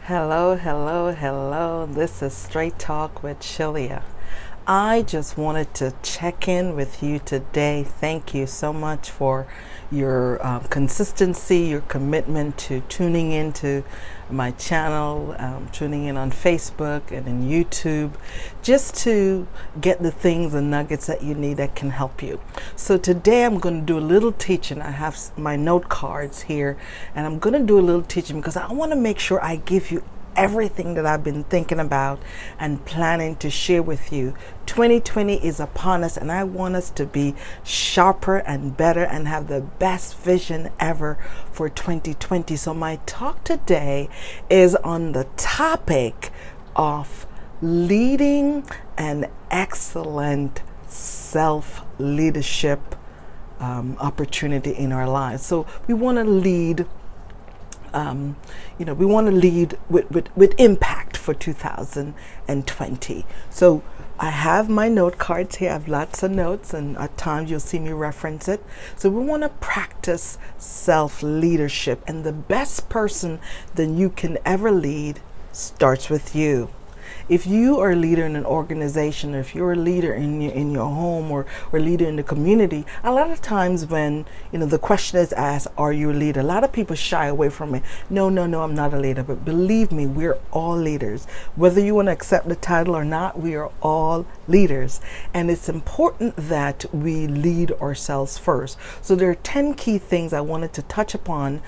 Hello, hello, hello. This is Straight Talk with Shelia. I just wanted to check in with you today. Thank you so much for your consistency, your commitment to tuning into my channel, tuning in on Facebook and in YouTube, just to get the things and nuggets that you need that can help you. So today I'm going to do a little teaching. I have my note cards here, and I'm going to do a little teaching because I want to make sure I give you everything that I've been thinking about and planning to share with you. 2020 is upon us, and I want us to be sharper and better and have the best vision ever for 2020. So my talk today is on the topic of leading an excellent self-leadership opportunity in our lives. So we want to lead we want to lead with impact for 2020. So I have my note cards here. I have lots of notes, and at times you'll see me reference it. So we want to practice self-leadership, and the best person that you can ever lead starts with you. If you are a leader in an organization, or if you're a leader in your home, or a leader in the community, a lot of times when the question is asked, are you a leader? A lot of people shy away from it. No, I'm not a leader. But believe me, we're all leaders. Whether you want to accept the title or not, we are all leaders. And it's important that we lead ourselves first. So there are 10 key things I wanted to touch upon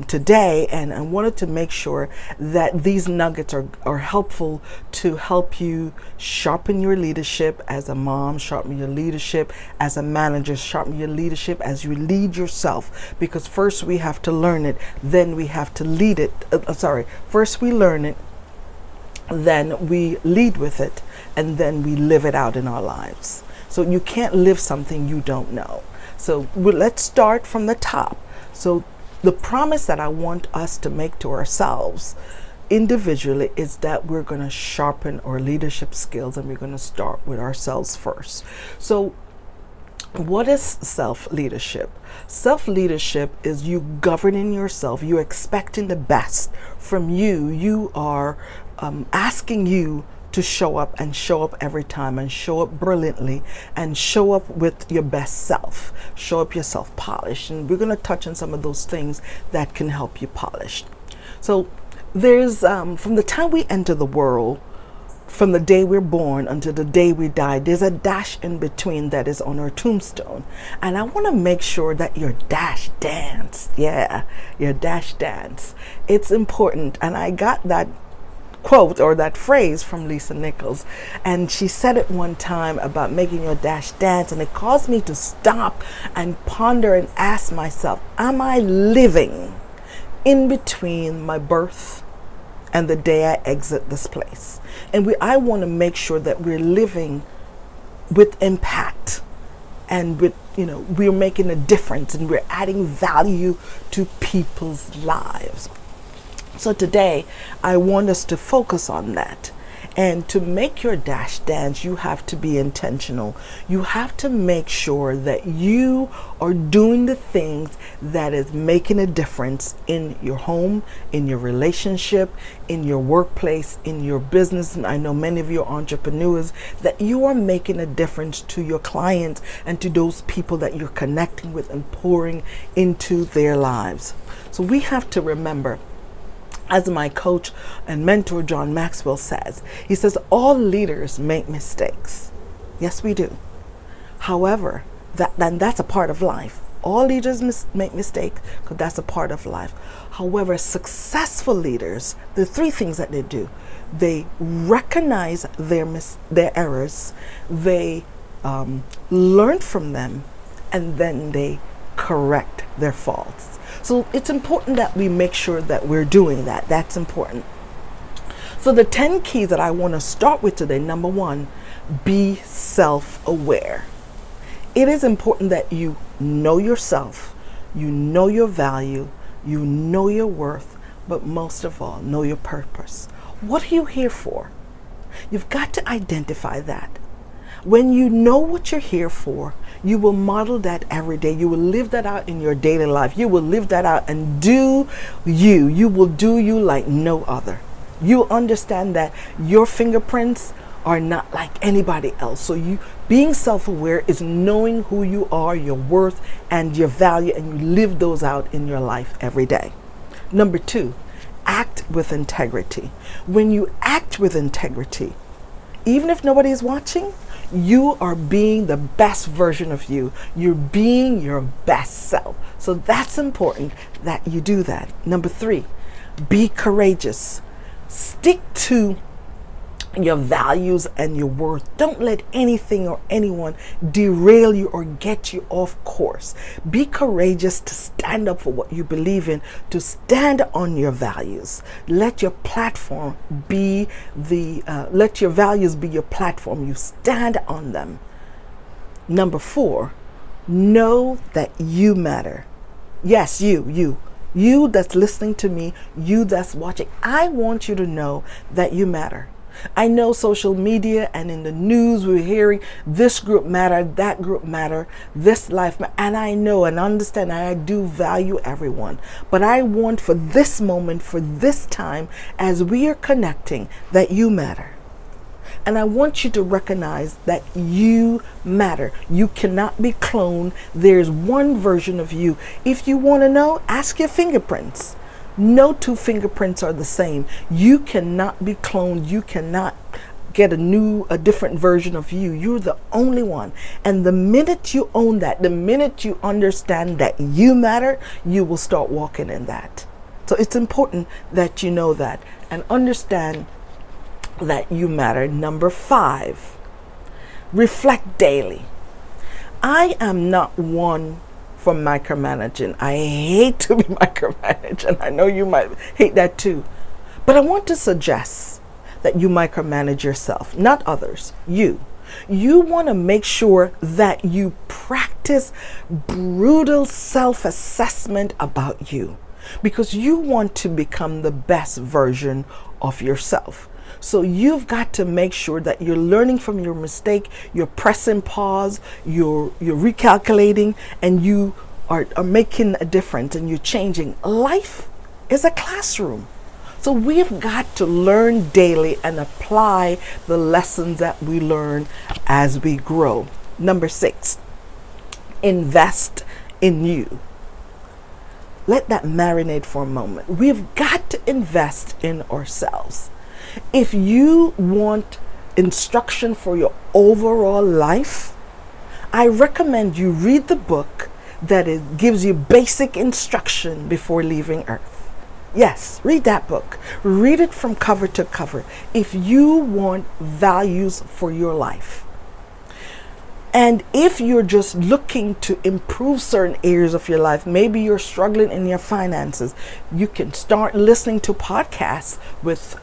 today, and I wanted to make sure that these nuggets are helpful to help you sharpen your leadership as a mom, sharpen your leadership as a manager, sharpen your leadership as you lead yourself. Because first we have to learn it, then we have to lead it. First we learn it, then we lead with it, and then we live it out in our lives. So you can't live something you don't know. So let's start from the top. So the promise that I want us to make to ourselves individually is that we're going to sharpen our leadership skills, and we're going to start with ourselves first. So what is self-leadership? Self-leadership is you governing yourself. You're expecting the best from you. You are asking you to show up every time, and show up brilliantly, and show up with your best self. Show up yourself polished. And we're going to touch on some of those things that can help you polish. So there's from the time we enter the world, from the day we're born until the day we die, there's a dash in between that is on our tombstone. And I want to make sure that your dash dance, your dash dance, it's important. And I got that quote or that phrase from Lisa Nichols, and she said it one time about making your dash dance, and it caused me to stop and ponder and ask myself, am I living in between my birth and the day I exit this place? And I want to make sure that we're living with impact, and with we're making a difference, and we're adding value to people's lives. So today I want us to focus on that. And to make your dash dance, you have to be intentional. You have to make sure that you are doing the things that is making a difference in your home, in your relationship, in your workplace, in your business. And I know many of you are entrepreneurs, that you are making a difference to your clients and to those people that you're connecting with and pouring into their lives. So we have to remember, as my coach and mentor John Maxwell says, he says, all leaders make mistakes. Yes, we do. However, that's a part of life. All leaders make mistakes, because that's a part of life. However, successful leaders, the three things that they do: they recognize their errors, they learn from them, and then they correct their faults. So it's important that we make sure that we're doing that. That's important. So the 10 keys that I want to start with today: number one, be self-aware. It is important that you know yourself, you know your value, you know your worth, but most of all, know your purpose. What are you here for? You've got to identify that. When you know what you're here for, you will model that every day. You will live that out in your daily life. You will live that out and do you. You will do you like no other. You'll understand that your fingerprints are not like anybody else. So you being self-aware is knowing who you are, your worth, and your value, and you live those out in your life every day. Number 2, act with integrity. When you act with integrity, even if nobody is watching, you are being the best version of you. You're being your best self. So that's important that you do that. Number 3, be courageous. Stick to your values and your worth. Don't let anything or anyone derail you or get you off course. Be courageous to stand up for what you believe in, to stand on your values. Let your platform be let your values be your platform. You stand on them. Number 4, know that you matter. Yes, you that's listening to me, you that's watching. I want you to know that you matter. I know social media and in the news we're hearing this group matter, that group matter, this life matter, and I know and understand and I do value everyone. But I want for this moment, for this time, as we are connecting, that you matter. And I want you to recognize that you matter. You cannot be cloned. There's one version of you. If you want to know, ask your fingerprints. No 2 fingerprints are the same. You cannot be cloned. You cannot get a different version of you. You're the only one. And the minute you own that, the minute you understand that you matter, you will start walking in that. So it's important that you know that and understand that you matter. Number 5, reflect daily. I am not one for micromanaging. I hate to be micromanaged, and I know you might hate that too. But I want to suggest that you micromanage yourself, not others. You want to make sure that you practice brutal self-assessment about you, because you want to become the best version of yourself. So you've got to make sure that you're learning from your mistake, you're pressing pause, you're recalculating, and you are making a difference and you're changing. Life is a classroom. So we've got to learn daily and apply the lessons that we learn as we grow. Number 6, invest in you. Let that marinate for a moment. We've got to invest in ourselves. If you want instruction for your overall life, I recommend you read the book that it gives you basic instruction before leaving Earth. Yes, read that book. Read it from cover to cover if you want values for your life. And if you're just looking to improve certain areas of your life, maybe you're struggling in your finances, you can start listening to podcasts with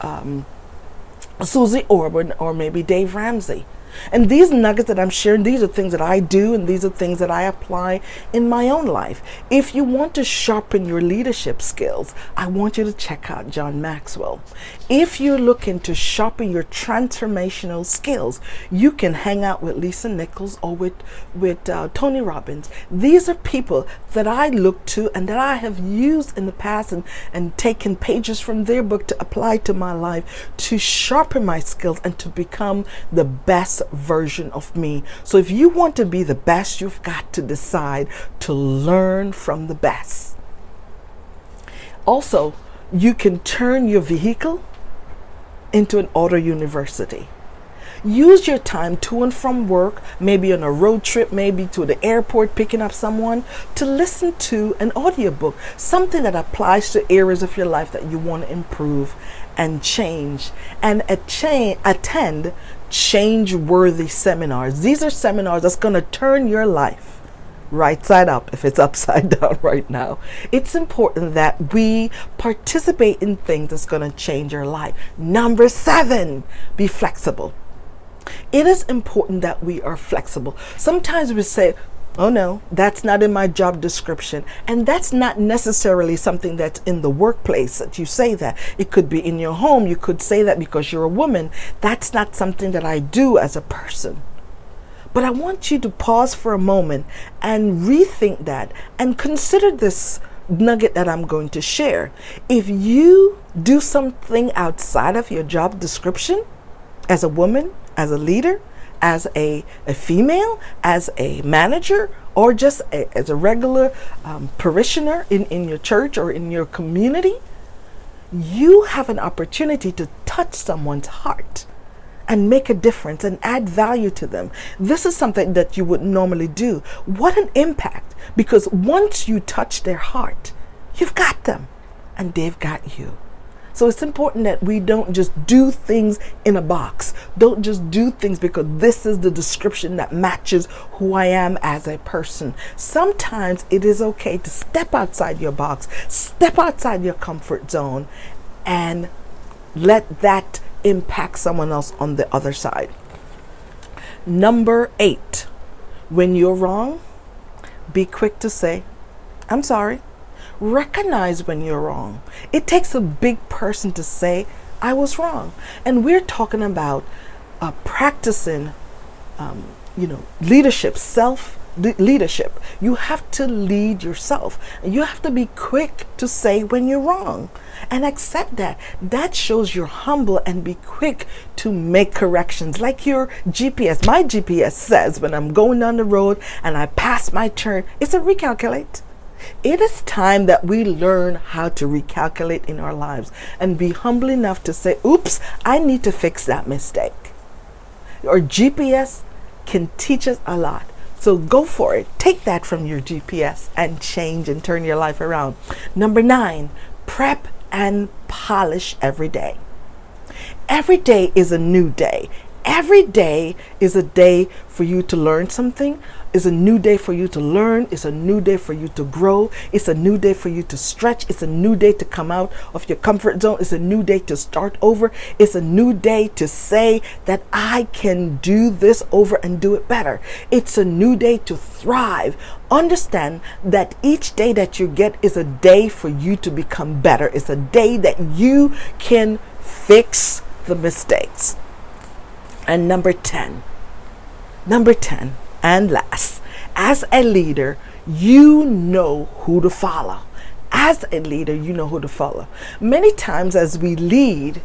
Susie Orban or maybe Dave Ramsey. And these nuggets that I'm sharing, these are things that I do and these are things that I apply in my own life. If you want to sharpen your leadership skills, I want you to check out John Maxwell. If you're looking to sharpen your transformational skills, you can hang out with Lisa Nichols or with Tony Robbins. These are people that I look to and that I have used in the past and taken pages from their book to apply to my life to sharpen my skills and to become the best version of me. So if you want to be the best, you've got to decide to learn from the best. Also, you can turn your vehicle into an auto university. Use your time to and from work, maybe on a road trip, maybe to the airport picking up someone, to listen to an audiobook, something that applies to areas of your life that you want to improve and change, and attend change-worthy seminars. These are seminars that's going to turn your life right side up if it's upside down right now. It's important that we participate in things that's going to change our life. Number 7, be flexible. It is important that we are flexible. Sometimes we say, oh no, that's not in my job description. And that's not necessarily something that's in the workplace that you say that. It could be in your home. You could say that because you're a woman. That's not something that I do as a person. But I want you to pause for a moment and rethink that and consider this nugget that I'm going to share. If you do something outside of your job description, as a woman, as a leader, as a female, as a manager, or just as a regular parishioner in your church or in your community, you have an opportunity to touch someone's heart and make a difference and add value to them. This is something that you would normally do. What an impact, because once you touch their heart, you've got them and they've got you. So it's important that we don't just do things in a box. Don't just do things because this is the description that matches who I am as a person. Sometimes it is okay to step outside your box, step outside your comfort zone, and let that impact someone else on the other side. Number 8, when you're wrong, be quick to say, I'm sorry. Recognize when you're wrong. It takes a big person to say, I was wrong. And we're talking about practicing, leadership, leadership. You have to lead yourself. You have to be quick to say when you're wrong and accept that. That shows you're humble, and be quick to make corrections. Like your GPS. My GPS says when I'm going down the road and I pass my turn, it's a recalculate. It is time that we learn how to recalculate in our lives and be humble enough to say, oops, I need to fix that mistake. Our GPS can teach us a lot. So go for it. Take that from your GPS and change and turn your life around. Number 9, prep and polish every day. Every day is a new day. Every day is a day for you to learn something. It's a new day for you to learn. It's a new day for you to grow. It's a new day for you to stretch. It's a new day to come out of your comfort zone. It's a new day to start over. It's a new day to say that I can do this over and do it better. It's a new day to thrive. Understand that each day that you get is a day for you to become better. It's a day that you can fix the mistakes. And number 10, and last, as a leader, you know who to follow. As a leader, you know who to follow. Many times as we lead,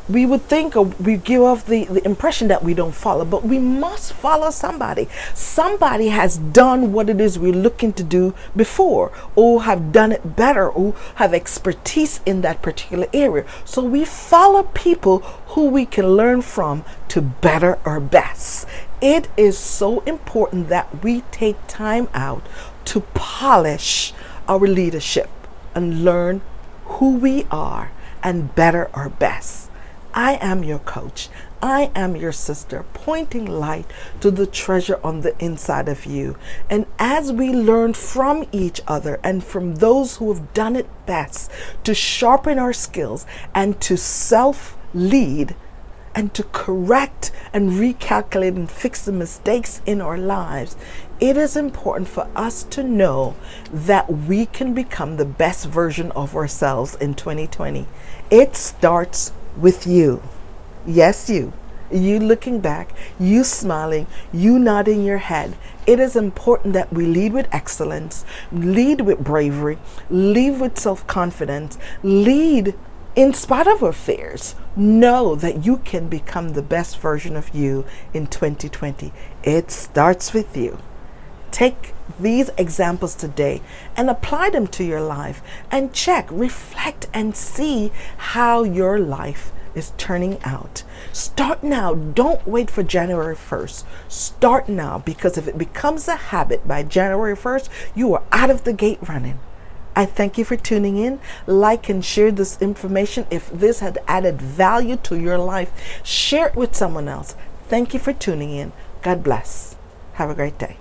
we would think, or we give off the impression that we don't follow, but we must follow somebody. Somebody has done what it is we're looking to do before, or have done it better, or have expertise in that particular area. So we follow people who we can learn from to better our best. It is so important that we take time out to polish our leadership and learn who we are and better our best. I am your coach. I am your sister, pointing light to the treasure on the inside of you. And as we learn from each other and from those who have done it best to sharpen our skills and to self-lead and to correct and recalculate and fix the mistakes in our lives, it is important for us to know that we can become the best version of ourselves in 2020. It starts with you. Yes, you looking back, you smiling, you nodding your head. It is important that we lead with excellence, lead with bravery, lead with self-confidence, lead in spite of our fears. Know that you can become the best version of you in 2020. It starts with you. Take these examples today and apply them to your life and check, reflect, and see how your life is turning out. Start now. Don't wait for January 1st. Start now, because if it becomes a habit by January 1st, you are out of the gate running. I thank you for tuning in. Like and share this information. If this had added value to your life, share it with someone else. Thank you for tuning in. God bless. Have a great day.